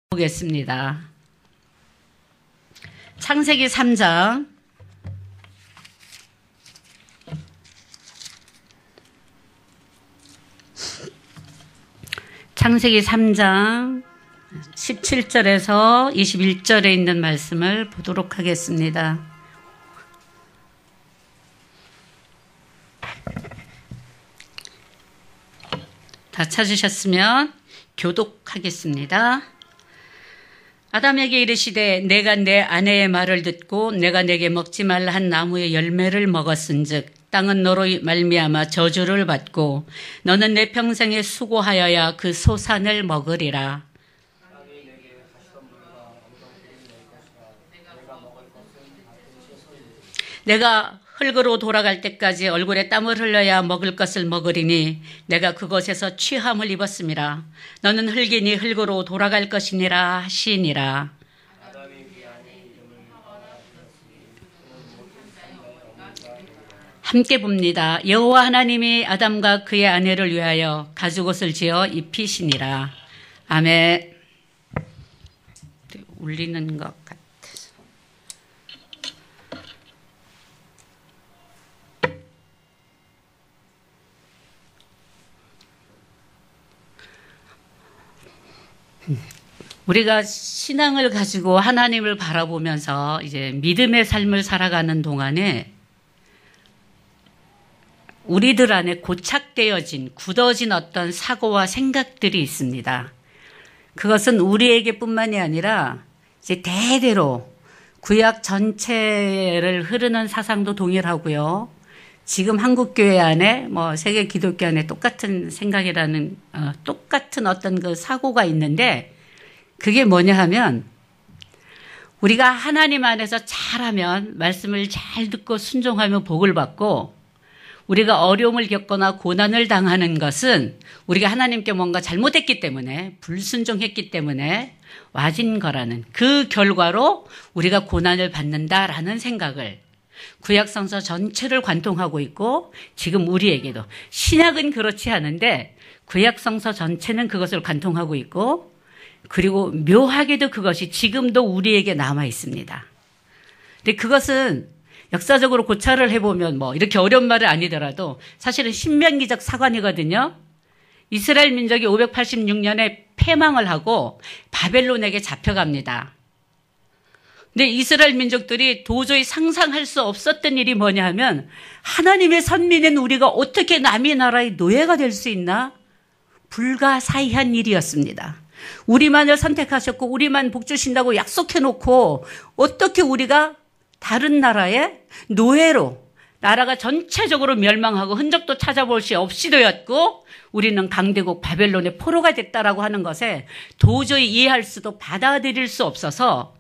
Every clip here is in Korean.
보겠습니다. 창세기 3장 창세기 3장 17절에서 21절에 있는 말씀을 보도록 하겠습니다. 다 찾으셨으면 교독하겠습니다. 아담에게 이르시되 내가 내 아내의 말을 듣고 내가 내게 먹지 말라 한 나무의 열매를 먹었은즉 땅은 너로 말미암아 저주를 받고 너는 내 평생에 수고하여야 그 소산을 먹으리라. 내가 흙으로 돌아갈 때까지 얼굴에 땀을 흘려야 먹을 것을 먹으리니 내가 그곳에서 취함을 입었음이라. 너는 흙이니 흙으로 돌아갈 것이니라 하시니라. 함께 봅니다. 여호와 하나님이 아담과 그의 아내를 위하여 가죽옷을 지어 입히시니라. 아멘. 울리는 것 같아서. 우리가 신앙을 가지고 하나님을 바라보면서 이제 믿음의 삶을 살아가는 동안에 우리들 안에 고착되어진, 굳어진 어떤 사고와 생각들이 있습니다. 그것은 우리에게 뿐만이 아니라 이제 대대로 구약 전체를 흐르는 사상도 동일하고요. 지금 한국교회 안에 세계 기독교 안에 똑같은 생각이라는 똑같은 어떤 그 사고가 있는데 그게 뭐냐 하면 우리가 하나님 안에서 잘하면 말씀을 잘 듣고 순종하며 복을 받고 우리가 어려움을 겪거나 고난을 당하는 것은 우리가 하나님께 뭔가 잘못했기 때문에 불순종했기 때문에 와진 거라는 그 결과로 우리가 고난을 받는다라는 생각을 구약성서 전체를 관통하고 있고 지금 우리에게도 신약은 그렇지 않은데 구약성서 전체는 그것을 관통하고 있고 그리고 묘하게도 그것이 지금도 우리에게 남아 있습니다. 근데 그것은 역사적으로 고찰을 해보면 이렇게 어려운 말은 아니더라도 사실은 신명기적 사관이거든요. 이스라엘 민족이 586년에 패망을 하고 바벨론에게 잡혀갑니다. 근데 이스라엘 민족들이 도저히 상상할 수 없었던 일이 뭐냐 하면 하나님의 선민인 우리가 어떻게 남의 나라의 노예가 될 수 있나? 불가사의한 일이었습니다. 우리만을 선택하셨고 우리만 복 주신다고 약속해놓고 어떻게 우리가 다른 나라의 노예로 나라가 전체적으로 멸망하고 흔적도 찾아볼 수 없이 되었고 우리는 강대국 바벨론의 포로가 됐다라고 하는 것에 도저히 이해할 수도 받아들일 수 없어서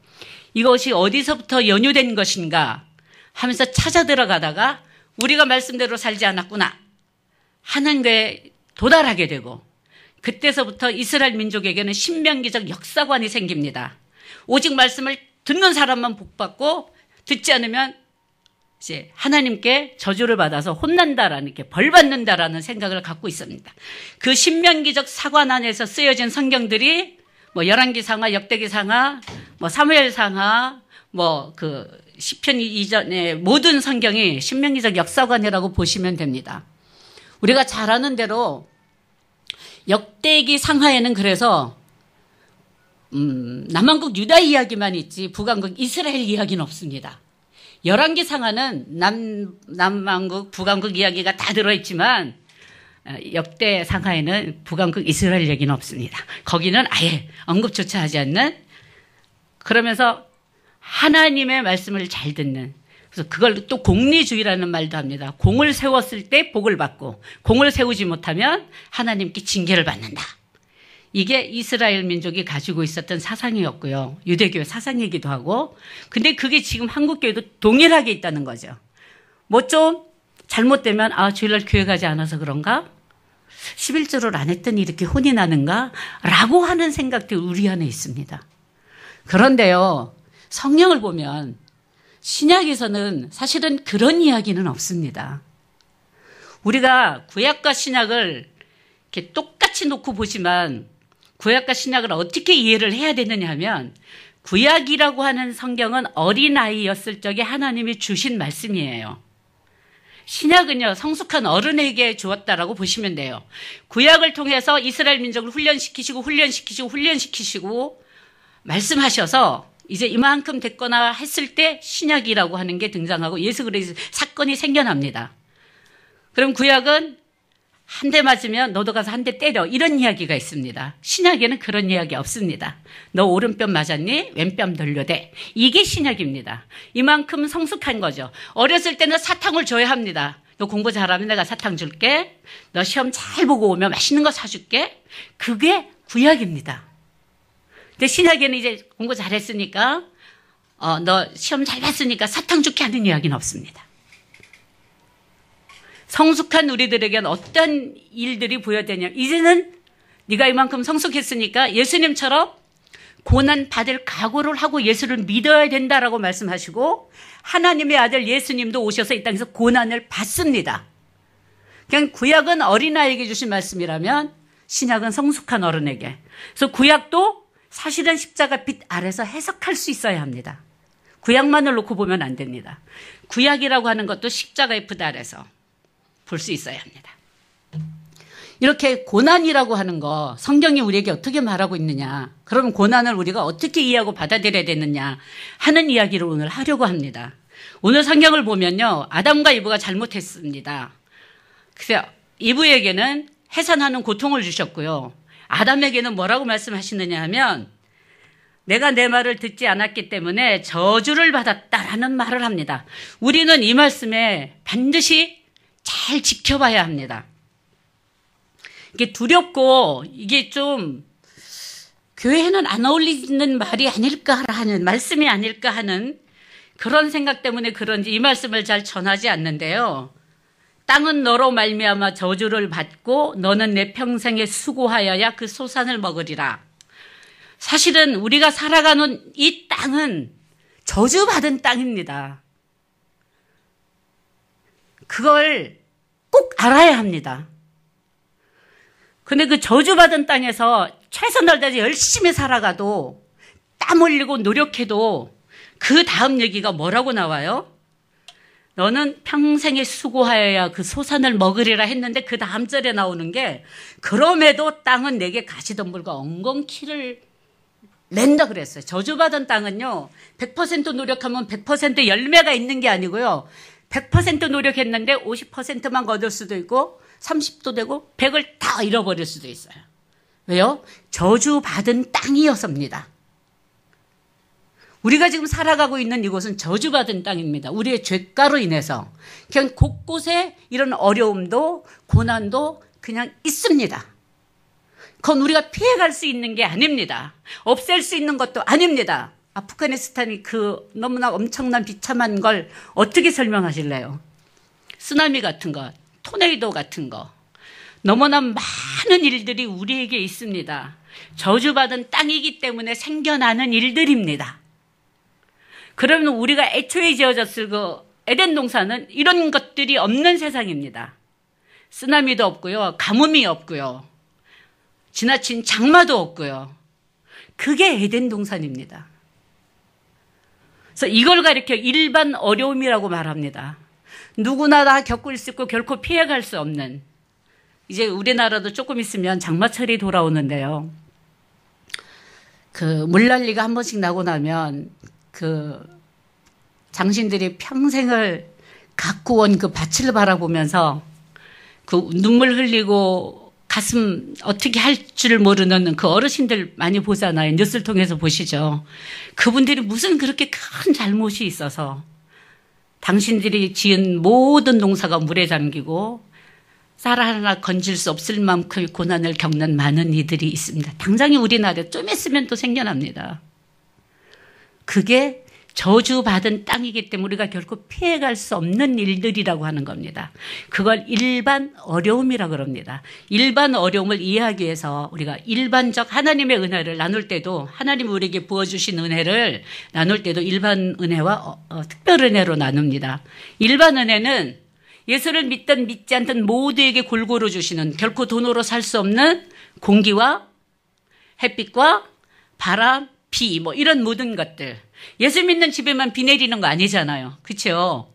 이것이 어디서부터 연유된 것인가 하면서 찾아 들어가다가 우리가 말씀대로 살지 않았구나 하는 게 도달하게 되고 그때서부터 이스라엘 민족에게는 신명기적 역사관이 생깁니다. 오직 말씀을 듣는 사람만 복받고 듣지 않으면 이제 하나님께 저주를 받아서 혼난다라는 게 벌 받는다라는 생각을 갖고 있습니다. 그 신명기적 사관 안에서 쓰여진 성경들이 열왕기상하, 역대기상하, 사무엘상하, 그 시편 이전의 모든 성경이 신명기적 역사관이라고 보시면 됩니다. 우리가 잘 아는 대로 역대기 상하에는 그래서 남왕국 유다 이야기만 있지 북왕국 이스라엘 이야기는 없습니다. 열왕기 상하는 남왕국 북왕국 이야기가 다 들어있지만 역대 상하에는 북왕국 이스라엘 얘기는 없습니다. 거기는 아예 언급조차 하지 않는 그러면서 하나님의 말씀을 잘 듣는 그래서 그걸 또 공리주의라는 말도 합니다. 공을 세웠을 때 복을 받고 공을 세우지 못하면 하나님께 징계를 받는다. 이게 이스라엘 민족이 가지고 있었던 사상이었고요. 유대교의 사상이기도 하고 근데 그게 지금 한국교회도 동일하게 있다는 거죠. 좀 잘못되면 주일날 교회 가지 않아서 그런가? 11조를 안 했더니 이렇게 혼이 나는가? 라고 하는 생각도 우리 안에 있습니다. 그런데요. 성경을 보면 신약에서는 사실은 그런 이야기는 없습니다. 우리가 구약과 신약을 이렇게 똑같이 놓고 보지만 구약과 신약을 어떻게 이해를 해야 되느냐 하면 구약이라고 하는 성경은 어린아이였을 적에 하나님이 주신 말씀이에요. 신약은요, 성숙한 어른에게 주었다라고 보시면 돼요. 구약을 통해서 이스라엘 민족을 훈련시키시고 말씀하셔서 이제 이만큼 됐거나 했을 때 신약이라고 하는 게 등장하고 예수 그리스도의 사건이 생겨납니다. 그럼 구약은 한 대 맞으면 너도 가서 한 대 때려, 이런 이야기가 있습니다. 신약에는 그런 이야기 없습니다. 너 오른뺨 맞았니? 왼뺨 돌려대. 이게 신약입니다. 이만큼 성숙한 거죠. 어렸을 때는 사탕을 줘야 합니다. 너 공부 잘하면 내가 사탕 줄게. 너 시험 잘 보고 오면 맛있는 거 사줄게. 그게 구약입니다. 근데 신약에는 이제 공부 잘했으니까 너 시험 잘 봤으니까 사탕 줄게 하는 이야기는 없습니다. 성숙한 우리들에게는 어떤 일들이 부여되냐. 이제는 네가 이만큼 성숙했으니까 예수님처럼 고난 받을 각오를 하고 예수를 믿어야 된다라고 말씀하시고 하나님의 아들 예수님도 오셔서 이 땅에서 고난을 받습니다. 그냥 구약은 어린아이에게 주신 말씀이라면 신약은 성숙한 어른에게. 그래서 구약도 사실은 십자가 빛 아래서 해석할 수 있어야 합니다. 구약만을 놓고 보면 안 됩니다. 구약이라고 하는 것도 십자가의 빛 아래서 볼 수 있어야 합니다. 이렇게 고난이라고 하는 거 성경이 우리에게 어떻게 말하고 있느냐, 그러면 고난을 우리가 어떻게 이해하고 받아들여야 되느냐 하는 이야기를 오늘 하려고 합니다. 오늘 성경을 보면요, 아담과 이브가 잘못했습니다. 그래서 이브에게는 해산하는 고통을 주셨고요, 아담에게는 뭐라고 말씀하시느냐 하면 내가 내 말을 듣지 않았기 때문에 저주를 받았다라는 말을 합니다. 우리는 이 말씀에 반드시 잘 지켜봐야 합니다. 이게 두렵고 이게 좀 교회에는 안 어울리는 말이 아닐까 하는, 말씀이 아닐까 하는 그런 생각 때문에 그런지 이 말씀을 잘 전하지 않는데요. 땅은 너로 말미암아 저주를 받고 너는 내 평생에 수고하여야 그 소산을 먹으리라. 사실은 우리가 살아가는 이 땅은 저주받은 땅입니다. 그걸 꼭 알아야 합니다. 근데 그 저주받은 땅에서 최선을 다해서 열심히 살아가도 땀 흘리고 노력해도 그 다음 얘기가 뭐라고 나와요? 너는 평생에 수고하여야 그 소산을 먹으리라 했는데 그 다음 절에 나오는 게 그럼에도 땅은 내게 가시덤불과 엉겅퀴를 낸다 그랬어요. 저주받은 땅은요, 100% 노력하면 100% 열매가 있는 게 아니고요, 100% 노력했는데 50%만 거둘 수도 있고 30도 되고 100을 다 잃어버릴 수도 있어요. 왜요? 저주받은 땅이어서입니다. 우리가 지금 살아가고 있는 이곳은 저주받은 땅입니다. 우리의 죄가로 인해서 그냥 곳곳에 이런 어려움도 고난도 그냥 있습니다. 그건 우리가 피해갈 수 있는 게 아닙니다. 없앨 수 있는 것도 아닙니다. 아프가니스탄이 그 너무나 엄청난 비참한 걸 어떻게 설명하실래요? 쓰나미 같은 거, 토네이도 같은 거, 너무나 많은 일들이 우리에게 있습니다. 저주받은 땅이기 때문에 생겨나는 일들입니다. 그러면 우리가 애초에 지어졌을 그 에덴 동산은 이런 것들이 없는 세상입니다. 쓰나미도 없고요, 가뭄이 없고요, 지나친 장마도 없고요. 그게 에덴 동산입니다. 그래서 이걸 가리켜 일반 어려움이라고 말합니다. 누구나 다 겪을 수 있고 결코 피해갈 수 없는, 이제 우리나라도 조금 있으면 장마철이 돌아오는데요. 그 물난리가 한 번씩 나고 나면 그 당신들이 평생을 갖고 온 그 밭을 바라보면서 그 눈물 흘리고 가슴 어떻게 할 줄 모르는 그 어르신들 많이 보잖아요. 뉴스를 통해서 보시죠. 그분들이 무슨 그렇게 큰 잘못이 있어서 당신들이 지은 모든 농사가 물에 잠기고 쌀 하나 건질 수 없을 만큼 고난을 겪는 많은 이들이 있습니다. 당장에 우리나라에 좀 있으면 또 생겨납니다. 그게 저주받은 땅이기 때문에 우리가 결코 피해갈 수 없는 일들이라고 하는 겁니다. 그걸 일반 어려움이라고 그럽니다. 일반 어려움을 이해하기 위해서 우리가 일반적 하나님의 은혜를 나눌 때도, 하나님이 우리에게 부어주신 은혜를 나눌 때도 일반 은혜와 특별 은혜로 나눕니다. 일반 은혜는 예수를 믿든 믿지 않든 모두에게 골고루 주시는, 결코 돈으로 살 수 없는 공기와 햇빛과 바람, 비, 뭐 이런 모든 것들. 예수 믿는 집에만 비 내리는 거 아니잖아요. 그렇죠?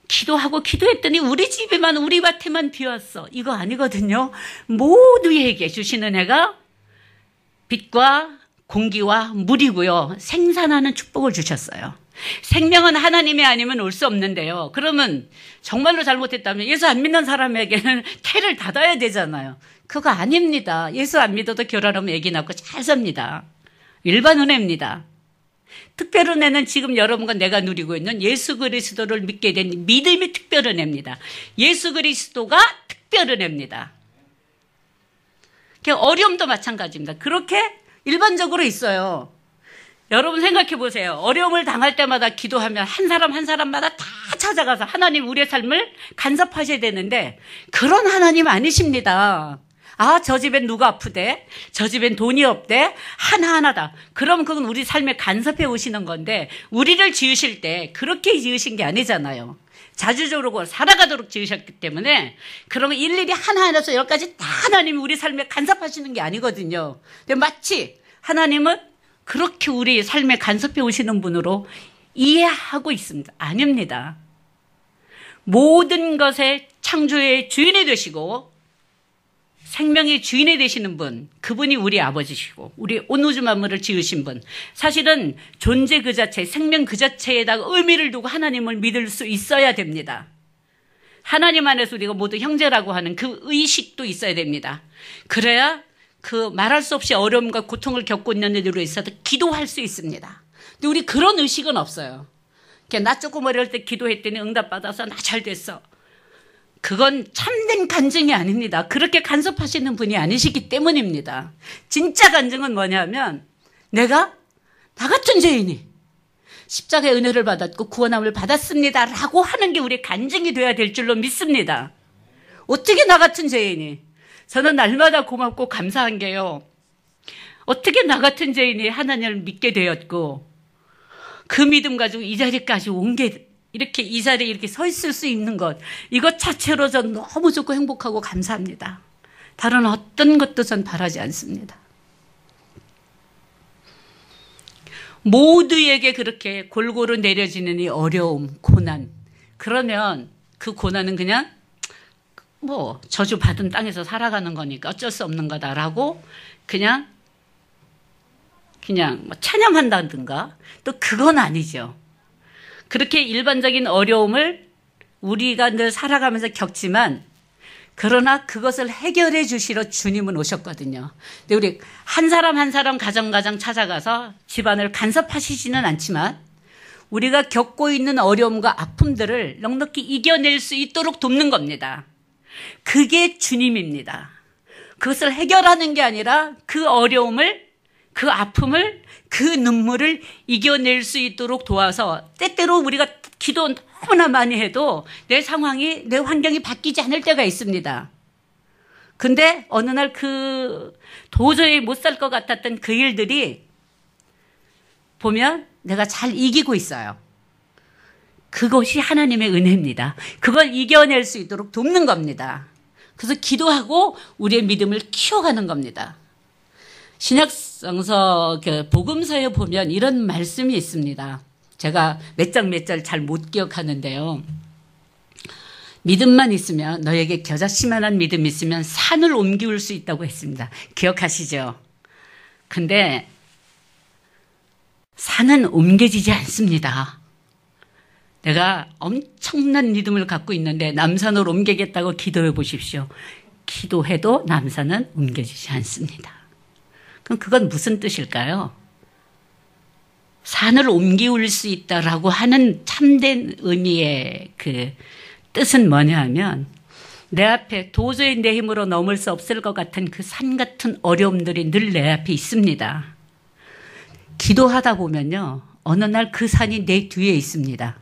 기도하고 기도했더니 우리 집에만, 우리 밭에만 비 왔어. 이거 아니거든요. 모두에게 주시는 애가 빛과 공기와 물이고요. 생산하는 축복을 주셨어요. 생명은 하나님이 아니면 올 수 없는데요. 그러면 정말로 잘못했다면 예수 안 믿는 사람에게는 태를 닫아야 되잖아요. 그거 아닙니다. 예수 안 믿어도 결혼하면 애기 낳고 잘 삽니다. 일반 은혜입니다. 특별 은혜는 지금 여러분과 내가 누리고 있는 예수 그리스도를 믿게 된 믿음이 특별 은혜입니다. 예수 그리스도가 특별 은혜입니다. 어려움도 마찬가지입니다. 그렇게 일반적으로 있어요. 여러분 생각해 보세요. 어려움을 당할 때마다 기도하면 한 사람 한 사람마다 다 찾아가서 하나님 우리의 삶을 간섭하셔야 되는데 그런 하나님 아니십니다. 아, 저 집엔 누가 아프대? 저 집엔 돈이 없대? 하나하나다. 그럼 그건 우리 삶에 간섭해 오시는 건데 우리를 지으실 때 그렇게 지으신 게 아니잖아요. 자주적으로 살아가도록 지으셨기 때문에 그러면 일일이 하나하나서 여기까지 다 하나님이 우리 삶에 간섭하시는 게 아니거든요. 근데 마치 하나님은 그렇게 우리 삶에 간섭해 오시는 분으로 이해하고 있습니다. 아닙니다. 모든 것의 창조의 주인이 되시고 생명의 주인이 되시는 분, 그분이 우리 아버지시고 우리 온 우주 만물을 지으신 분, 사실은 존재 그 자체, 생명 그 자체에다가 의미를 두고 하나님을 믿을 수 있어야 됩니다. 하나님 안에서 우리가 모두 형제라고 하는 그 의식도 있어야 됩니다. 그래야 그 말할 수 없이 어려움과 고통을 겪고 있는 이들로 있어도 기도할 수 있습니다. 근데 우리 그런 의식은 없어요. 나 조금 어려울 때 기도했더니 응답받아서 나 잘 됐어. 그건 참된 간증이 아닙니다. 그렇게 간섭하시는 분이 아니시기 때문입니다. 진짜 간증은 뭐냐면 내가 나 같은 죄인이 십자가의 은혜를 받았고 구원함을 받았습니다 라고 하는 게 우리 간증이 돼야 될 줄로 믿습니다. 어떻게 나 같은 죄인이? 저는 날마다 고맙고 감사한 게요. 어떻게 나 같은 죄인이 하나님을 믿게 되었고 그 믿음 가지고 이 자리까지 온 게 이렇게 이 자리에 이렇게 서 있을 수 있는 것, 이것 자체로 전 너무 좋고 행복하고 감사합니다. 다른 어떤 것도 전 바라지 않습니다. 모두에게 그렇게 골고루 내려지는 이 어려움, 고난, 그러면 그 고난은 그냥 뭐 저주받은 땅에서 살아가는 거니까 어쩔 수 없는 거다라고 그냥 뭐 찬양한다든가, 또 그건 아니죠. 그렇게 일반적인 어려움을 우리가 늘 살아가면서 겪지만 그러나 그것을 해결해 주시러 주님은 오셨거든요. 근데 우리 한 사람 한 사람 가정 찾아가서 집안을 간섭하시지는 않지만 우리가 겪고 있는 어려움과 아픔들을 넉넉히 이겨낼 수 있도록 돕는 겁니다. 그게 주님입니다. 그것을 해결하는 게 아니라 그 어려움을, 그 아픔을, 그 눈물을 이겨낼 수 있도록 도와서 때때로 우리가 기도 너무나 많이 해도 내 상황이, 내 환경이 바뀌지 않을 때가 있습니다. 근데 어느 날 도저히 못 살 것 같았던 그 일들이 보면 내가 잘 이기고 있어요. 그것이 하나님의 은혜입니다. 그걸 이겨낼 수 있도록 돕는 겁니다. 그래서 기도하고 우리의 믿음을 키워가는 겁니다. 신약성서 복음서에 보면 이런 말씀이 있습니다. 제가 몇 장 잘 못 기억하는데요. 믿음만 있으면, 너에게 겨자씨만한 믿음이 있으면 산을 옮기울 수 있다고 했습니다. 기억하시죠? 근데 산은 옮겨지지 않습니다. 내가 엄청난 믿음을 갖고 있는데 남산으로 옮기겠다고 기도해 보십시오. 기도해도 남산은 옮겨지지 않습니다. 그럼 그건 무슨 뜻일까요? 산을 옮기울 수 있다라고 하는 참된 의미의 그 뜻은 뭐냐 하면 내 앞에 도저히 내 힘으로 넘을 수 없을 것 같은 그 산 같은 어려움들이 늘 내 앞에 있습니다. 기도하다 보면요, 어느 날 그 산이 내 뒤에 있습니다.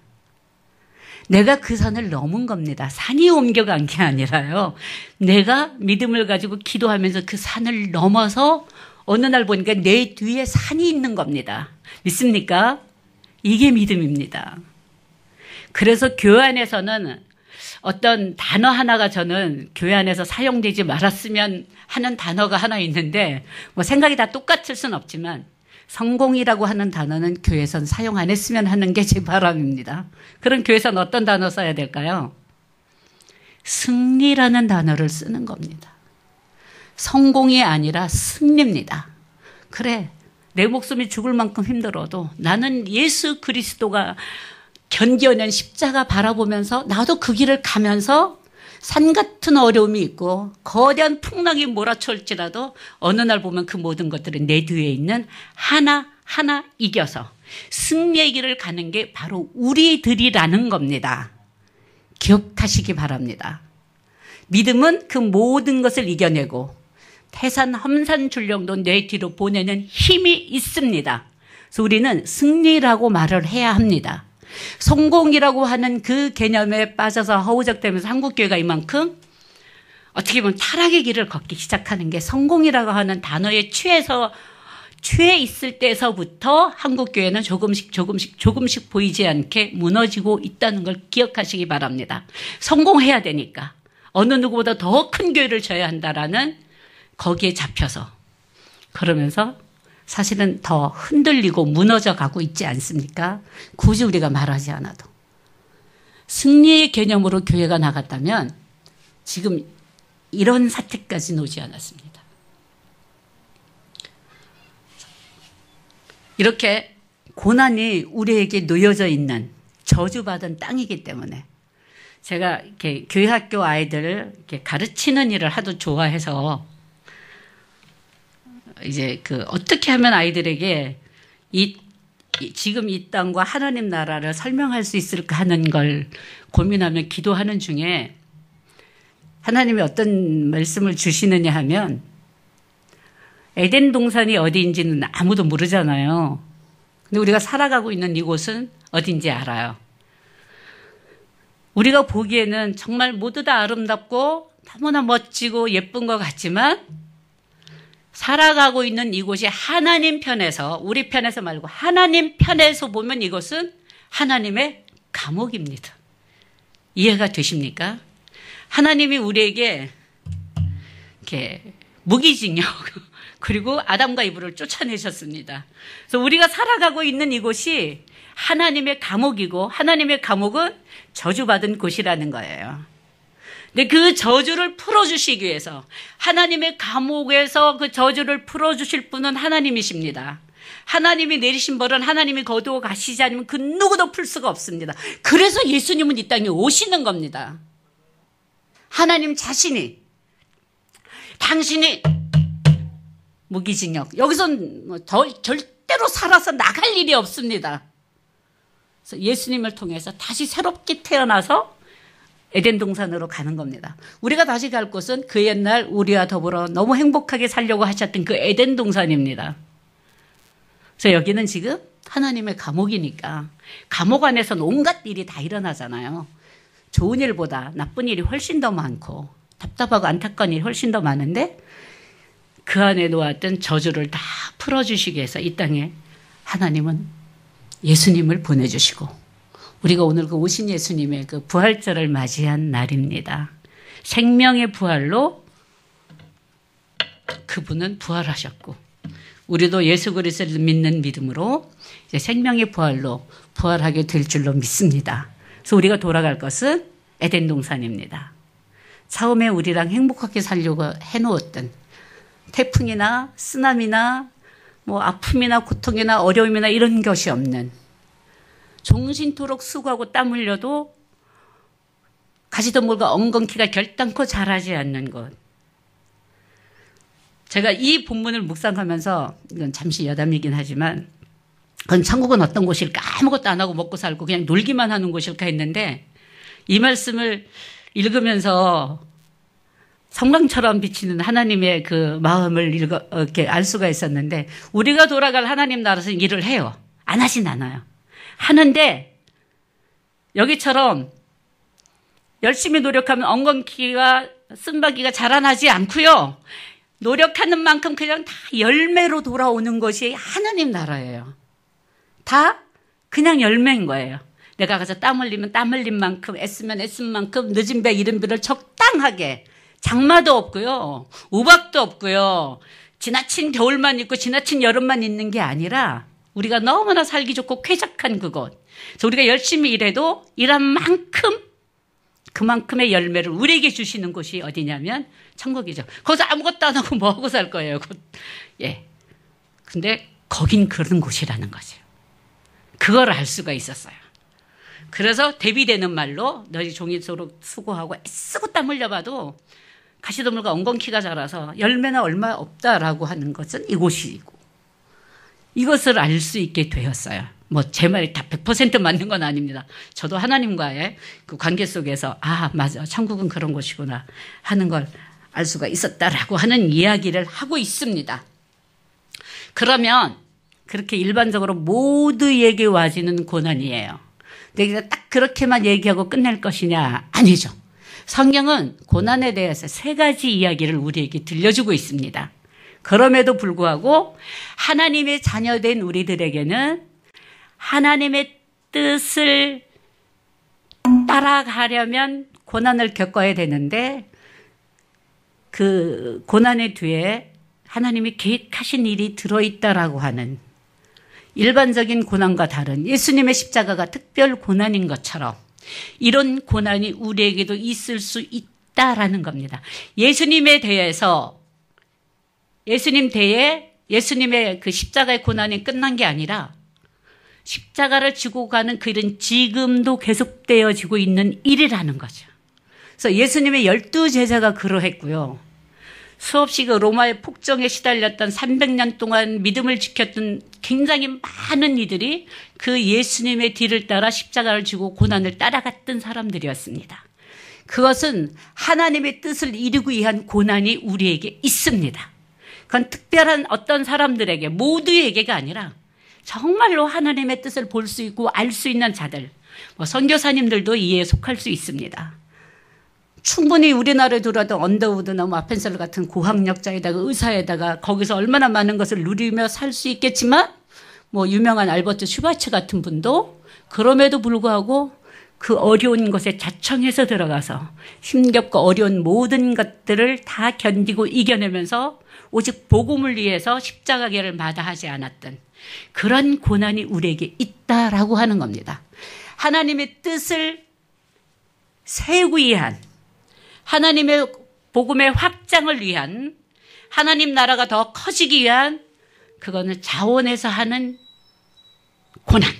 내가 그 산을 넘은 겁니다. 산이 옮겨간 게 아니라요. 내가 믿음을 가지고 기도하면서 그 산을 넘어서 어느 날 보니까 내 뒤에 산이 있는 겁니다. 믿습니까? 이게 믿음입니다. 그래서 교회 안에서는 어떤 단어 하나가 저는 교회 안에서 사용되지 말았으면 하는 단어가 하나 있는데 뭐 생각이 다 똑같을 순 없지만 성공이라고 하는 단어는 교회에선 사용 안 했으면 하는 게 제 바람입니다. 그럼 교회에선 어떤 단어 써야 될까요? 승리라는 단어를 쓰는 겁니다. 성공이 아니라 승리입니다. 그래, 내 목숨이 죽을 만큼 힘들어도 나는 예수 그리스도가 견뎌낸 십자가 바라보면서 나도 그 길을 가면서 산 같은 어려움이 있고 거대한 풍랑이 몰아쳐올지라도 어느 날 보면 그 모든 것들은 내 뒤에 있는 하나하나 이겨서 승리의 길을 가는 게 바로 우리들이라는 겁니다. 기억하시기 바랍니다. 믿음은 그 모든 것을 이겨내고 태산 험산 줄령도 내 뒤로 보내는 힘이 있습니다. 그래서 우리는 승리라고 말을 해야 합니다. 성공이라고 하는 그 개념에 빠져서 허우적대면서 한국교회가 이만큼 어떻게 보면 타락의 길을 걷기 시작하는 게 성공이라고 하는 단어에 취해 있을 때서부터 한국교회는 조금씩 보이지 않게 무너지고 있다는 걸 기억하시기 바랍니다. 성공해야 되니까 어느 누구보다 더 큰 교회를 져야 한다라는 거기에 잡혀서 그러면서 사실은 더 흔들리고 무너져 가고 있지 않습니까? 굳이 우리가 말하지 않아도. 승리의 개념으로 교회가 나갔다면 지금 이런 사태까지는 오지 않았습니다. 이렇게 고난이 우리에게 놓여져 있는 저주받은 땅이기 때문에 제가 이렇게 교회 학교 아이들을 이렇게 가르치는 일을 하도 좋아해서 이제 어떻게 하면 아이들에게 지금 이 땅과 하나님 나라를 설명할 수 있을까 하는 걸 고민하며 기도하는 중에 하나님이 어떤 말씀을 주시느냐 하면 에덴 동산이 어디인지는 아무도 모르잖아요. 근데 우리가 살아가고 있는 이곳은 어딘지 알아요. 우리가 보기에는 정말 모두 다 아름답고 너무나 멋지고 예쁜 것 같지만 살아가고 있는 이곳이 하나님 편에서, 우리 편에서 말고 하나님 편에서 보면 이것은 하나님의 감옥입니다. 이해가 되십니까? 하나님이 우리에게 이렇게 무기징역 그리고 아담과 이브를 쫓아내셨습니다. 그래서 우리가 살아가고 있는 이곳이 하나님의 감옥이고 하나님의 감옥은 저주받은 곳이라는 거예요. 근데 그 저주를 풀어주시기 위해서 하나님의 감옥에서 그 저주를 풀어주실 분은 하나님이십니다. 하나님이 내리신 벌은 하나님이 거두어 가시지 않으면 그 누구도 풀 수가 없습니다. 그래서 예수님은 이 땅에 오시는 겁니다. 하나님 자신이 당신이 무기징역 여기선 절대로 살아서 나갈 일이 없습니다. 그래서 예수님을 통해서 다시 새롭게 태어나서 에덴 동산으로 가는 겁니다. 우리가 다시 갈 곳은 그 옛날 우리와 더불어 너무 행복하게 살려고 하셨던 그 에덴 동산입니다. 그래서 여기는 지금 하나님의 감옥이니까 감옥 안에서는 온갖 일이 다 일어나잖아요. 좋은 일보다 나쁜 일이 훨씬 더 많고 답답하고 안타까운 일이 훨씬 더 많은데 그 안에 놓았던 저주를 다 풀어주시기 위해서 이 땅에 하나님은 예수님을 보내주시고 우리가 오늘 그 오신 예수님의 그 부활절을 맞이한 날입니다. 생명의 부활로 그분은 부활하셨고 우리도 예수 그리스도를 믿는 믿음으로 이제 생명의 부활로 부활하게 될 줄로 믿습니다. 그래서 우리가 돌아갈 것은 에덴 동산입니다. 처음에 우리랑 행복하게 살려고 해놓았던 태풍이나 쓰나미나 뭐 아픔이나 고통이나 어려움이나 이런 것이 없는 종신토록 수고하고 땀 흘려도 가지던물과 엉겅퀴가 결단코 자라지 않는 것. 제가 이 본문을 묵상하면서 이건 잠시 여담이긴 하지만 그건 천국은 어떤 곳일까 아무것도 안 하고 먹고 살고 그냥 놀기만 하는 곳일까 했는데 이 말씀을 읽으면서 성랑처럼 비치는 하나님의 그 마음을 이렇게 알 수가 있었는데 우리가 돌아갈 하나님 나라에서 일을 해요. 안 하진 않아요. 하는데 여기처럼 열심히 노력하면 엉겅퀴가 쓴바귀가 자라나지 않고요. 노력하는 만큼 그냥 다 열매로 돌아오는 것이 하나님 나라예요. 다 그냥 열매인 거예요. 내가 가서 땀 흘리면 땀 흘린 만큼, 애쓰면 애쓴 만큼 늦은 배 이른 배를 적당하게, 장마도 없고요, 우박도 없고요, 지나친 겨울만 있고 지나친 여름만 있는 게 아니라 우리가 너무나 살기 좋고 쾌적한 그곳. 그래서 우리가 열심히 일해도 일한 만큼 그만큼의 열매를 우리에게 주시는 곳이 어디냐면 천국이죠. 거기서 아무것도 안 하고 뭐 하고 살 거예요. 예. 근데 거긴 그런 곳이라는 거죠. 그걸 알 수가 있었어요. 그래서 대비되는 말로 너희 종일토록 수고하고 애쓰고 땀 흘려봐도 가시덤불과 엉겅퀴가 자라서 열매는 얼마 없다라고 하는 것은 이곳이고, 이것을 알 수 있게 되었어요. 뭐 제 말이 다 100% 맞는 건 아닙니다. 저도 하나님과의 그 관계 속에서 아 맞아 천국은 그런 곳이구나 하는 걸 알 수가 있었다라고 하는 이야기를 하고 있습니다. 그러면 그렇게 일반적으로 모두에게 와지는 고난이에요. 근데 딱 그렇게만 얘기하고 끝낼 것이냐? 아니죠. 성경은 고난에 대해서 3가지 이야기를 우리에게 들려주고 있습니다. 그럼에도 불구하고 하나님의 자녀된 우리들에게는 하나님의 뜻을 따라가려면 고난을 겪어야 되는데, 그 고난의 뒤에 하나님이 계획하신 일이 들어있다라고 하는, 일반적인 고난과 다른 예수님의 십자가가 특별 고난인 것처럼 이런 고난이 우리에게도 있을 수 있다라는 겁니다. 예수님에 대해서, 예수님 대에 예수님의 그 십자가의 고난이 끝난 게 아니라 십자가를 지고 가는 그 일은 지금도 계속되어지고 있는 일이라는 거죠. 그래서 예수님의 12제자가 그러했고요. 수없이 그 로마의 폭정에 시달렸던 300년 동안 믿음을 지켰던 굉장히 많은 이들이 그 예수님의 뒤를 따라 십자가를 지고 고난을 따라갔던 사람들이었습니다. 그것은 하나님의 뜻을 이루기 위한 고난이 우리에게 있습니다. 그건 특별한 어떤 사람들에게, 모두에게가 아니라 정말로 하나님의 뜻을 볼 수 있고 알 수 있는 자들, 선교사님들도 이에 속할 수 있습니다. 충분히 우리나라에 들어왔던 언더우드나 아펜셀러 같은 고학력자에다가 의사에다가 거기서 얼마나 많은 것을 누리며 살 수 있겠지만, 유명한 알버트 슈바츠 같은 분도 그럼에도 불구하고 그 어려운 것에 자청해서 들어가서 힘겹고 어려운 모든 것들을 다 견디고 이겨내면서 오직 복음을 위해서 십자가를 마다하지 않았던 그런 고난이 우리에게 있다라고 하는 겁니다. 하나님의 뜻을 세우기 위한, 하나님의 복음의 확장을 위한, 하나님 나라가 더 커지기 위한, 그거는 자원에서 하는 고난,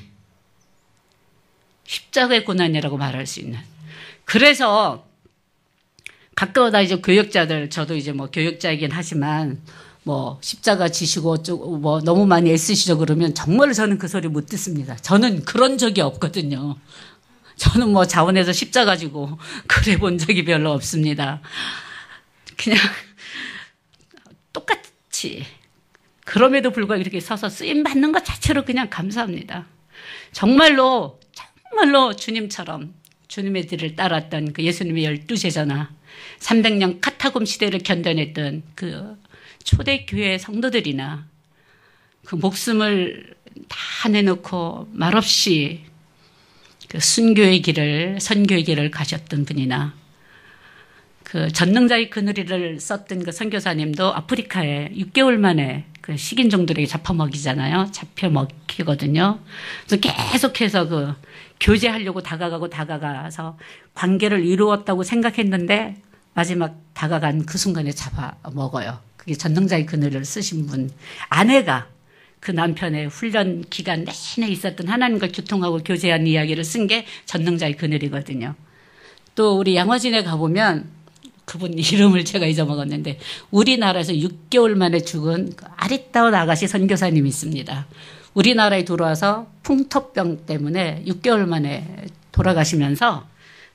십자가의 고난이라고 말할 수 있는. 그래서 가끔가다 이제 교역자들, 저도 이제 교역자이긴 하지만 십자가 지시고 어쩌고 너무 많이 애쓰시죠 그러면 정말 저는 그 소리 못 듣습니다. 저는 그런 적이 없거든요. 저는 자원에서 십자가 지고 그래 본 적이 별로 없습니다. 그냥 똑같이, 그럼에도 불구하고 이렇게 서서 쓰임 받는 것 자체로 그냥 감사합니다. 정말로 주님처럼 주님의 뒤를 따랐던 그 예수님의 12제자나 300년 카타콤 시대를 견뎌냈던 그 초대교회 성도들이나 그 목숨을 다 내놓고 말없이 그 선교의 길을 가셨던 분이나 그 전능자의 그늘이를 썼던 그 선교사님도 아프리카에 6개월 만에 그 식인종들에게 잡혀먹이잖아요. 잡혀먹히거든요. 그래서 계속해서 그 교제하려고 다가가서 관계를 이루었다고 생각했는데 마지막 다가간 그 순간에 잡아먹어요. 그게 전능자의 그늘을 쓰신 분. 아내가 그 남편의 훈련 기간 내내 있었던 하나님과 교통하고 교제한 이야기를 쓴 게 전능자의 그늘이거든요. 또 우리 양화진에 가보면 그분 이름을 제가 잊어먹었는데 우리나라에서 6개월 만에 죽은 아리따운 아가씨 선교사님이 있습니다. 우리나라에 들어와서 풍토병 때문에 6개월 만에 돌아가시면서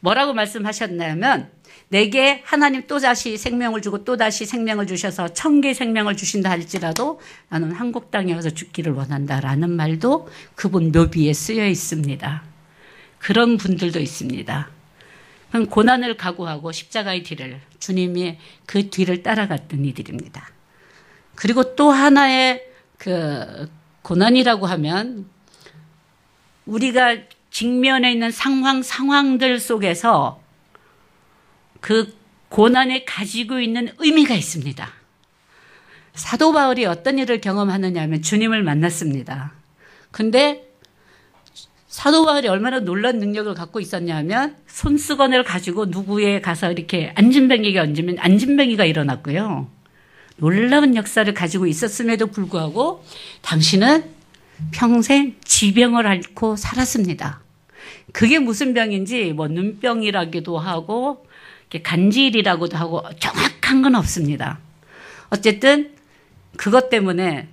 뭐라고 말씀하셨냐면, 내게 하나님 또다시 생명을 주고 또다시 생명을 주셔서 1000개의 생명을 주신다 할지라도 나는 한국 땅에 와서 죽기를 원한다라는 말도 그분 묘비에 쓰여 있습니다. 그런 분들도 있습니다. 고난을 각오하고 십자가의 뒤를, 주님이 그 뒤를 따라갔던 이들입니다. 그리고 또 하나의 그 고난이라고 하면 우리가 직면해 있는 상황들 속에서 그 고난에 가지고 있는 의미가 있습니다. 사도 바울이 어떤 일을 경험하느냐 하면 주님을 만났습니다. 근데 사도 바울이 얼마나 놀라운 능력을 갖고 있었냐 하면 손수건을 가지고 누구에 가서 이렇게 안진뱅이가 얹으면 안진뱅이가 일어났고요. 놀라운 역사를 가지고 있었음에도 불구하고 당신은 평생 지병을 앓고 살았습니다. 그게 무슨 병인지 뭐 눈병이라기도 하고 간질이라고도 하고 정확한 건 없습니다. 어쨌든 그것 때문에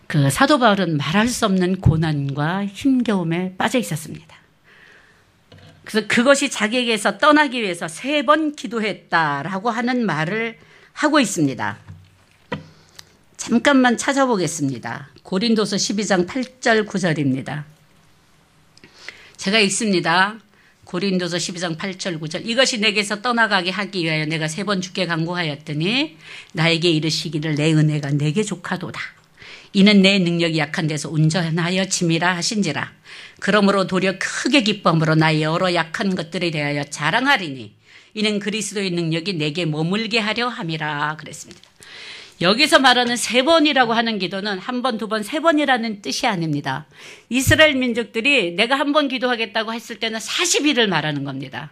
그 사도 바울은 말할 수 없는 고난과 힘겨움에 빠져 있었습니다. 그래서 그것이 자기에게서 떠나기 위해서 3번 기도했다라고 하는 말을 하고 있습니다. 잠깐만 찾아보겠습니다. 고린도서 12장 8절 9절입니다. 제가 읽습니다. 고린도서 12장 8절 9절. 이것이 내게서 떠나가게 하기 위하여 내가 3번 주께 간구하였더니 나에게 이르시기를 내 은혜가 내게 족하도다. 이는 내 능력이 약한 데서 온전하여 짐이라 하신지라. 그러므로 도리어 크게 기쁨으로 나의 여러 약한 것들에 대하여 자랑하리니 이는 그리스도의 능력이 내게 머물게 하려 함이라 그랬습니다. 여기서 말하는 3번이라고 하는 기도는 1번, 2번, 3번이라는 뜻이 아닙니다. 이스라엘 민족들이 내가 1번 기도하겠다고 했을 때는 40일을 말하는 겁니다.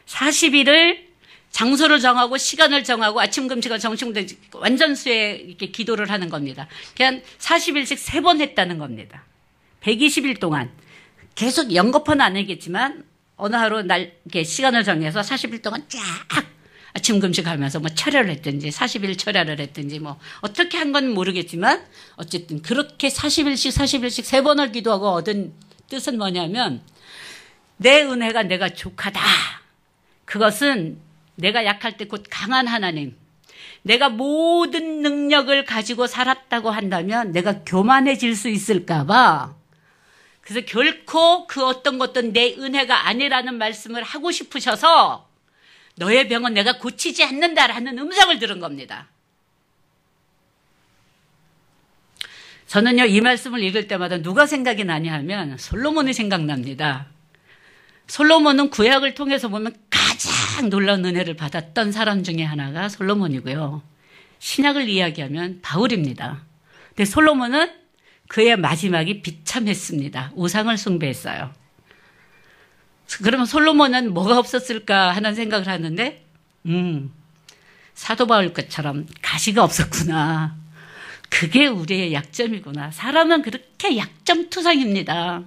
40일을 장소를 정하고 시간을 정하고 아침 금식과 정식도 완전수에 이렇게 기도를 하는 겁니다. 그냥 40일씩 3번 했다는 겁니다. 120일 동안 계속 연거푸는 아니겠지만 어느 하루 이렇게 시간을 정해서 40일 동안 쫙 아침 금식하면서 뭐 철야를 했든지 40일 철야를 했든지 뭐 어떻게 한 건 모르겠지만 어쨌든 그렇게 40일씩 3번을 기도하고 얻은 뜻은 뭐냐면 내 은혜가 내가 족하다. 그것은 내가 약할 때 곧 강한 하나님, 내가 모든 능력을 가지고 살았다고 한다면 내가 교만해질 수 있을까 봐. 그래서 결코 그 어떤 것도 내 은혜가 아니라는 말씀을 하고 싶으셔서 너의 병은 내가 고치지 않는다라는 음성을 들은 겁니다. 저는요, 이 말씀을 읽을 때마다 누가 생각이 나냐 하면 솔로몬이 생각납니다. 솔로몬은 구약을 통해서 보면 가장 놀라운 은혜를 받았던 사람 중에 하나가 솔로몬이고요. 신약을 이야기하면 바울입니다. 근데 솔로몬은 그의 마지막이 비참했습니다. 우상을 숭배했어요. 그러면 솔로몬은 뭐가 없었을까 하는 생각을 하는데 사도 바울 것처럼 가시가 없었구나. 그게 우리의 약점이구나. 사람은 그렇게 약점투성입니다.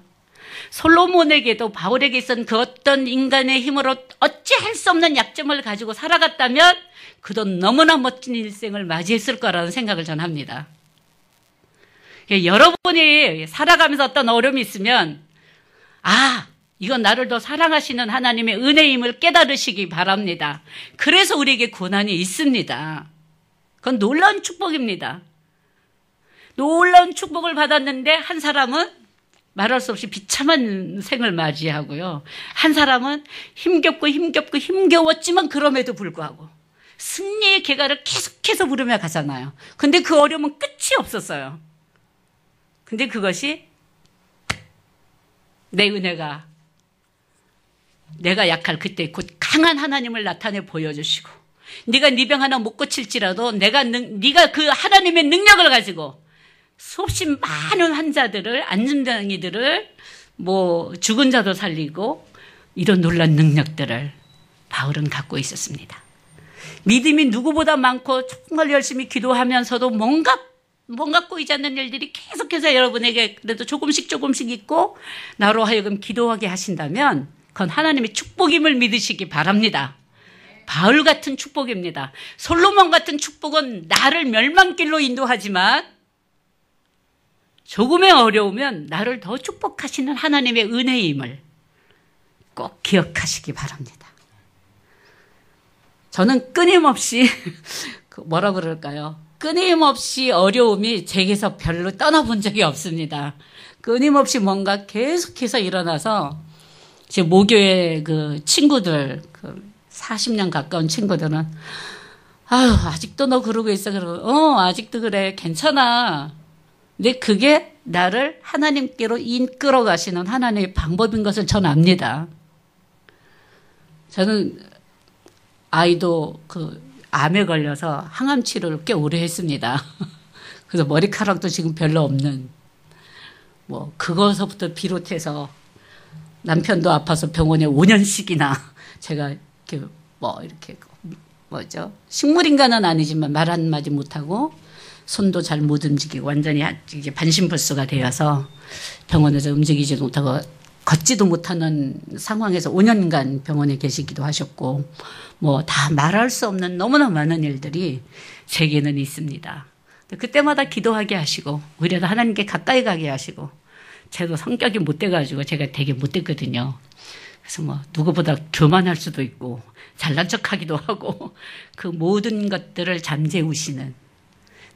솔로몬에게도 바울에게 있었던 그 어떤 인간의 힘으로 어찌할 수 없는 약점을 가지고 살아갔다면 그도 너무나 멋진 일생을 맞이했을 거라는 생각을 저는 합니다. 여러분이 살아가면서 어떤 어려움이 있으면 이건 나를 더 사랑하시는 하나님의 은혜임을 깨달으시기 바랍니다. 그래서 우리에게 고난이 있습니다. 그건 놀라운 축복입니다. 놀라운 축복을 받았는데 한 사람은 말할 수 없이 비참한 생을 맞이하고요. 한 사람은 힘겨웠지만 그럼에도 불구하고 승리의 계가를 계속해서 부르며 가잖아요. 근데 그 어려움은 끝이 없었어요. 근데 그것이 내 은혜가 내가 약할 그때 곧 강한 하나님을 나타내 보여주시고 네가 네 병 하나 못 고칠지라도 네가 그 하나님의 능력을 가지고 수없이 많은 환자들을 안진뱅이들을 뭐 죽은 자도 살리고 이런 놀라운 능력들을 바울은 갖고 있었습니다. 믿음이 누구보다 많고 정말 열심히 기도하면서도 뭔가 꼬이지 않는 일들이 계속해서 여러분에게 그래도 조금씩 있고 나로 하여금 기도하게 하신다면 그건 하나님의 축복임을 믿으시기 바랍니다. 바울 같은 축복입니다. 솔로몬 같은 축복은 나를 멸망길로 인도하지만 조금의 어려우면 나를 더 축복하시는 하나님의 은혜임을 꼭 기억하시기 바랍니다. 저는 끊임없이 뭐라 그럴까요? 끊임없이 어려움이 제게서 별로 떠나본 적이 없습니다. 끊임없이 뭔가 계속해서 일어나서 제 모교의 그 친구들, 40년 가까운 친구들은 아직도 너 그러고 있어. 그러고 아직도 그래. 괜찮아. 근데 그게 나를 하나님께로 이끌어 가시는 하나님의 방법인 것을 저는 압니다. 저는 아이도 암에 걸려서 항암 치료를 꽤 오래 했습니다. 그래서 머리카락도 지금 별로 없는, 그거서부터 비롯해서 남편도 아파서 병원에 5년씩이나 제가 식물인간은 아니지만 말 한마디 못하고 손도 잘 못 움직이고 완전히 이게 반신불수가 되어서 병원에서 움직이지도 못하고 걷지도 못하는 상황에서 5년간 병원에 계시기도 하셨고, 다 말할 수 없는 너무나 많은 일들이 제게는 있습니다. 그때마다 기도하게 하시고, 오히려 하나님께 가까이 가게 하시고, 저도 성격이 못돼가지고 제가 되게 못됐거든요. 그래서 누구보다 교만할 수도 있고, 잘난 척 하기도 하고, 그 모든 것들을 잠재우시는,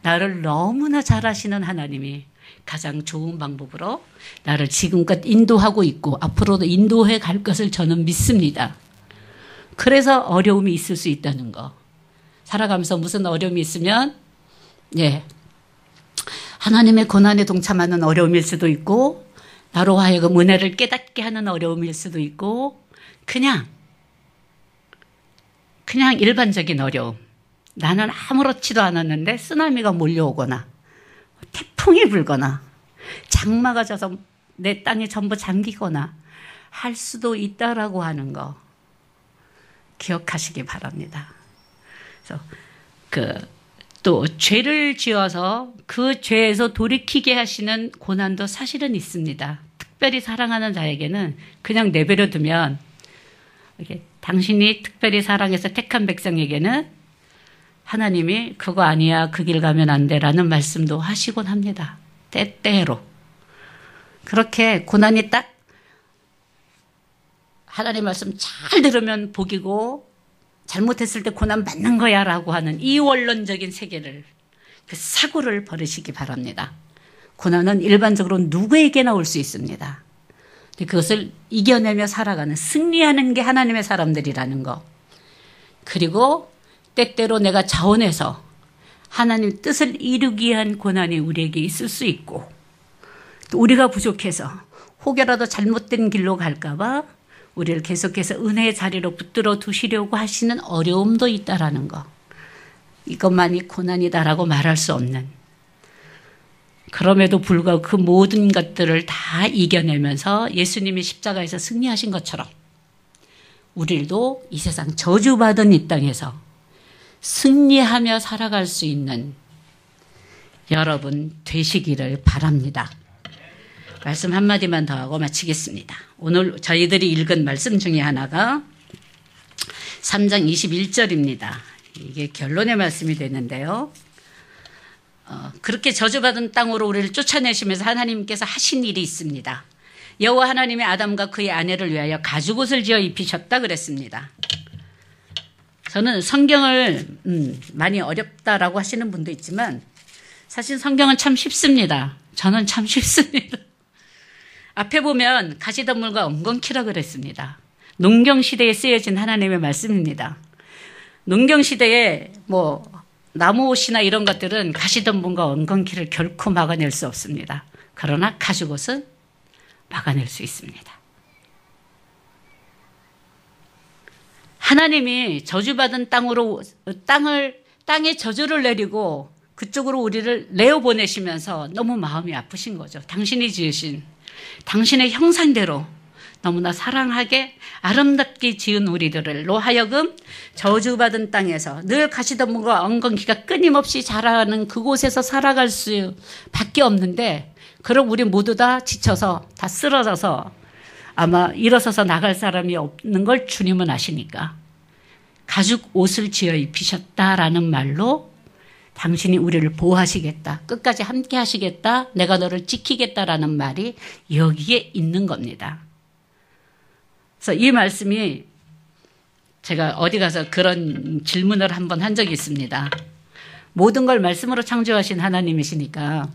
나를 너무나 잘 아시는 하나님이 가장 좋은 방법으로 나를 지금껏 인도하고 있고 앞으로도 인도해 갈 것을 저는 믿습니다. 그래서 어려움이 있을 수 있다는 거. 살아가면서 무슨 어려움이 있으면 하나님의 고난에 동참하는 어려움일 수도 있고 나로 하여금 은혜를 깨닫게 하는 어려움일 수도 있고 그냥 일반적인 어려움. 나는 아무렇지도 않았는데 쓰나미가 몰려오거나 태풍이 불거나 장마가 져서 내 땅이 전부 잠기거나 할 수도 있다라고 하는 거 기억하시기 바랍니다. 그래서 또 죄를 지어서 그 죄에서 돌이키게 하시는 고난도 사실은 있습니다. 특별히 사랑하는 자에게는 그냥 내버려 두면 당신이 특별히 사랑해서 택한 백성에게는 하나님이 그거 아니야, 그 길 가면 안 돼라는 말씀도 하시곤 합니다. 때때로. 그렇게 고난이 딱 하나님 말씀 잘 들으면 복이고 잘못했을 때 고난 받는 거야 라고 하는 이 원론적인 세계를, 그 사고를 버리시기 바랍니다. 고난은 일반적으로 누구에게나 올 수 있습니다. 그것을 이겨내며 살아가는, 승리하는 게 하나님의 사람들이라는 거. 그리고 때때로 내가 자원해서 하나님 뜻을 이루기 위한 고난이 우리에게 있을 수 있고 또 우리가 부족해서 혹여라도 잘못된 길로 갈까 봐 우리를 계속해서 은혜의 자리로 붙들어 두시려고 하시는 어려움도 있다라는 거. 이것만이 고난이다라고 말할 수 없는, 그럼에도 불구하고 그 모든 것들을 다 이겨내면서 예수님이 십자가에서 승리하신 것처럼 우리도 이 세상 저주받은 이 땅에서 승리하며 살아갈 수 있는 여러분 되시기를 바랍니다. 말씀 한마디만 더 하고 마치겠습니다. 오늘 저희들이 읽은 말씀 중에 하나가 3장 21절입니다. 이게 결론의 말씀이 되는데요. 그렇게 저주받은 땅으로 우리를 쫓아내시면서 하나님께서 하신 일이 있습니다. 여호와 하나님이 아담과 그의 아내를 위하여 가죽옷을 지어 입히셨다 그랬습니다. 저는 성경을 많이 어렵다라고 하시는 분도 있지만 사실 성경은 참 쉽습니다. 저는 참 쉽습니다. 앞에 보면 가시덤불과 엉겅퀴라 그랬습니다. 농경시대에 쓰여진 하나님의 말씀입니다. 농경시대에 나무옷이나 이런 것들은 가시덤불과 엉겅퀴를 결코 막아낼 수 없습니다. 그러나 가죽옷은 막아낼 수 있습니다. 하나님이 저주받은 땅에 저주를 내리고 그쪽으로 우리를 내어보내시면서 너무 마음이 아프신 거죠. 당신이 지으신 당신의 형상대로 너무나 사랑하게 아름답게 지은 우리들로 하여금 저주받은 땅에서 늘 가시덤불과 엉겅퀴가 끊임없이 자라는 그곳에서 살아갈 수밖에 없는데, 그럼 우리 모두 다 지쳐서 다 쓰러져서 아마 일어서서 나갈 사람이 없는 걸 주님은 아시니까 가죽 옷을 지어 입히셨다라는 말로 당신이 우리를 보호하시겠다, 끝까지 함께 하시겠다, 내가 너를 지키겠다라는 말이 여기에 있는 겁니다. 그래서 이 말씀이, 제가 어디 가서 그런 질문을 한번 한 적이 있습니다. 모든 걸 말씀으로 창조하신 하나님이시니까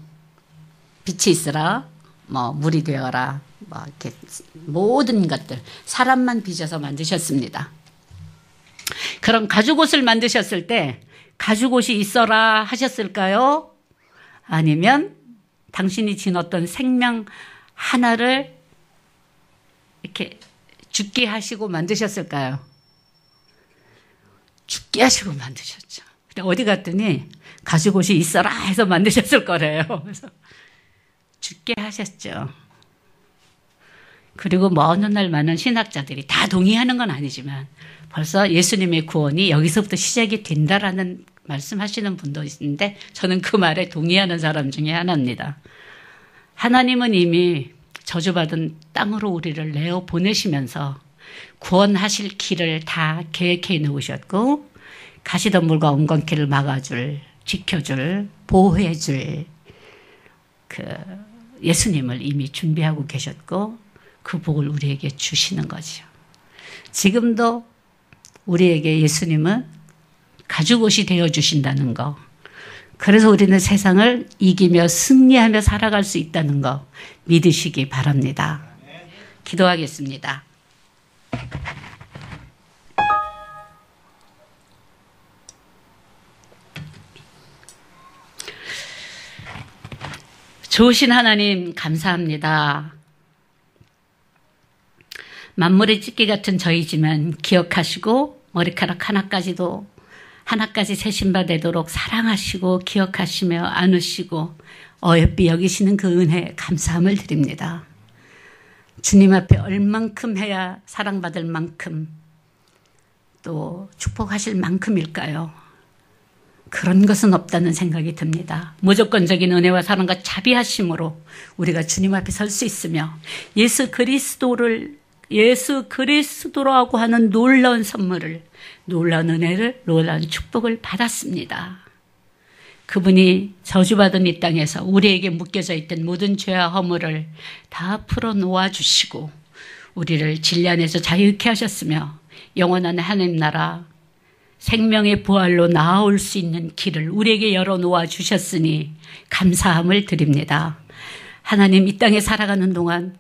빛이 있으라, 물이 되어라, 이렇게 모든 것들 사람만 빚어서 만드셨습니다. 그럼 가죽옷을 만드셨을 때 가죽옷이 있어라 하셨을까요? 아니면 당신이 지녔던 생명 하나를 이렇게 죽게 하시고 만드셨을까요? 죽게 하시고 만드셨죠. 근데 어디 갔더니 가죽옷이 있어라 해서 만드셨을 거래요. 그래서 죽게 하셨죠. 그리고 어느 날 많은 신학자들이 다 동의하는 건 아니지만 벌써 예수님의 구원이 여기서부터 시작이 된다라는 말씀하시는 분도 있는데 저는 그 말에 동의하는 사람 중에 하나입니다. 하나님은 이미 저주받은 땅으로 우리를 내어 보내시면서 구원하실 길을 다 계획해 놓으셨고 가시던 물과 엉겅퀴를 막아줄, 지켜줄, 보호해줄 그 예수님을 이미 준비하고 계셨고 그 복을 우리에게 주시는 거죠. 지금도 우리에게 예수님은 가죽옷이 되어주신다는 거. 그래서 우리는 세상을 이기며 승리하며 살아갈 수 있다는 거 믿으시기 바랍니다. 기도하겠습니다. 좋으신 하나님 감사합니다. 만물의 찢기 같은 저희지만 기억하시고 머리카락 하나까지 세신바되도록 사랑하시고 기억하시며 안으시고 어여삐 여기시는 그 은혜에 감사함을 드립니다. 주님 앞에 얼만큼 해야 사랑받을 만큼 또 축복하실 만큼일까요? 그런 것은 없다는 생각이 듭니다. 무조건적인 은혜와 사랑과 자비하심으로 우리가 주님 앞에 설 수 있으며 예수 그리스도라고 하는 놀라운 선물을, 놀라운 은혜를, 놀라운 축복을 받았습니다. 그분이 저주받은 이 땅에서 우리에게 묶여져 있던 모든 죄와 허물을 다 풀어놓아 주시고 우리를 진리 안에서 자유케 하셨으며 영원한 하나님 나라 생명의 부활로 나아올 수 있는 길을 우리에게 열어놓아 주셨으니 감사함을 드립니다. 하나님, 이 땅에 살아가는 동안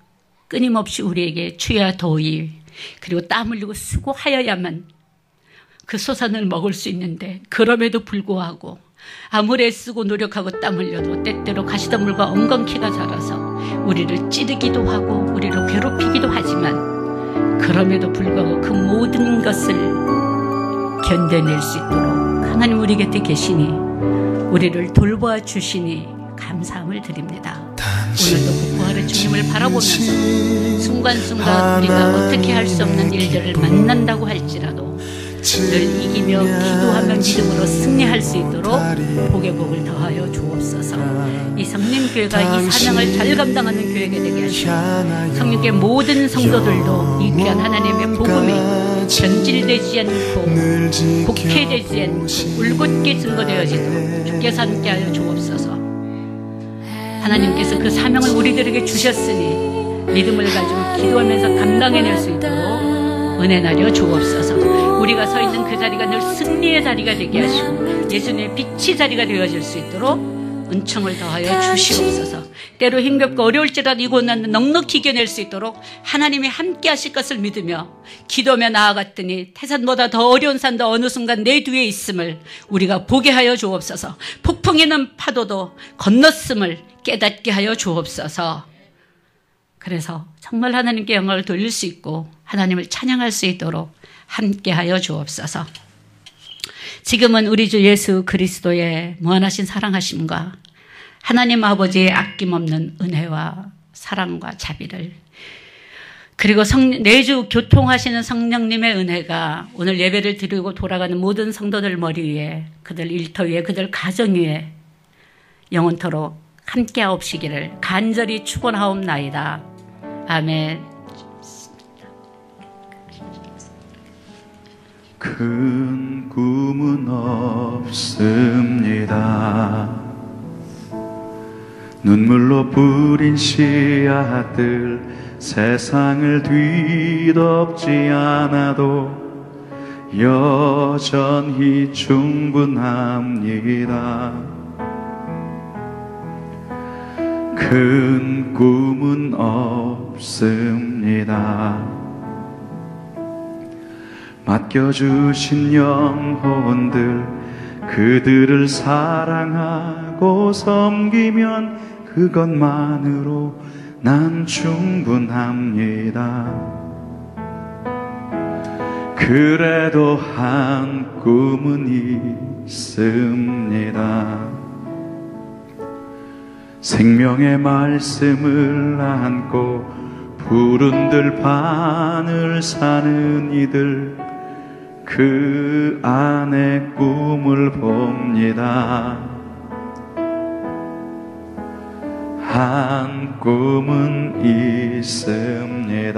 끊임없이 우리에게 추위와 더위 그리고 땀 흘리고 수고하여야만 그 소산을 먹을 수 있는데 그럼에도 불구하고 아무리 애쓰고 노력하고 땀 흘려도 때때로 가시던 물과 엉겅퀴가 자라서 우리를 찌르기도 하고 우리를 괴롭히기도 하지만 그럼에도 불구하고 그 모든 것을 견뎌낼 수 있도록 하나님 우리 곁에 계시니 우리를 돌보아 주시니 감사함을 드립니다. 오늘도 그 부활의 주님을 바라보면서 순간순간 우리가 어떻게 할 수 없는 일들을 만난다고 할지라도 늘 이기며 기도하며 믿음으로 승리할 수 있도록 복의 복을 더하여 주옵소서. 이 성림교회가 이 사명을 잘 감당하는 교회가 되게 하시고 성령의 모든 성도들도 이 귀한 하나님의 복음이 변질되지 않고 곡해되지 않고 울곧게 증거되어지도록 주께서 함께하여 주옵소서. 하나님께서 그 사명을 우리들에게 주셨으니 믿음을 가지고 기도하면서 감당해낼 수 있도록 은혜 나려 주옵소서. 우리가 서 있는 그 자리가 늘 승리의 자리가 되게 하시고 예수님의 빛의 자리가 되어질 수 있도록 은총을 더하여 주시옵소서. 때로 힘겹고 어려울지라도 이 고난을 넉넉히 이겨낼 수 있도록 하나님이 함께 하실 것을 믿으며 기도하며 나아갔더니 태산보다 더 어려운 산도 어느 순간 내 뒤에 있음을 우리가 보게 하여 주옵소서. 폭풍이는 파도도 건넜음을 깨닫게 하여 주옵소서. 그래서 정말 하나님께 영광을 돌릴 수 있고 하나님을 찬양할 수 있도록 함께하여 주옵소서. 지금은 우리 주 예수 그리스도의 무한하신 사랑하심과 하나님 아버지의 아낌없는 은혜와 사랑과 자비를 그리고 내주 교통하시는 성령님의 은혜가 오늘 예배를 드리고 돌아가는 모든 성도들 머리 위에 그들 일터 위에 그들 가정 위에 영원토록 함께하옵시기를 간절히 축원하옵나이다. 아멘. 큰 꿈은 없습니다. 눈물로 뿌린 씨앗들 세상을 뒤덮지 않아도 여전히 충분합니다. 큰 꿈은 없습니다. 맡겨주신 영혼들 그들을 사랑하고 섬기면 그것만으로 난 충분합니다. 그래도 한 꿈은 있습니다. 생명의 말씀을 안고 푸른 들판을 사는 이들, 그 안에 꿈을 봅니다. 한 꿈은 있습니다.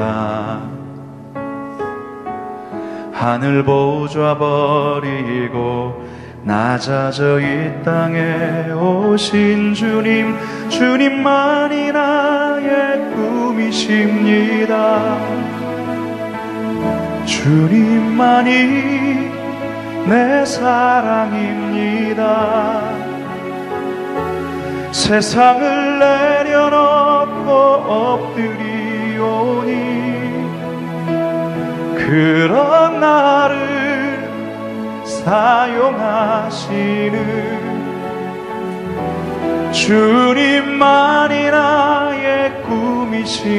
하늘 보좌 버리고 낮아져 이 땅에 오신 주님, 주님만이 나의 꿈이십니다. 주님만이 내 사랑입니다. 세상을 내려놓고 엎드리오니 그런 나를 사용하시는 주님만이 나의 꿈이십니다.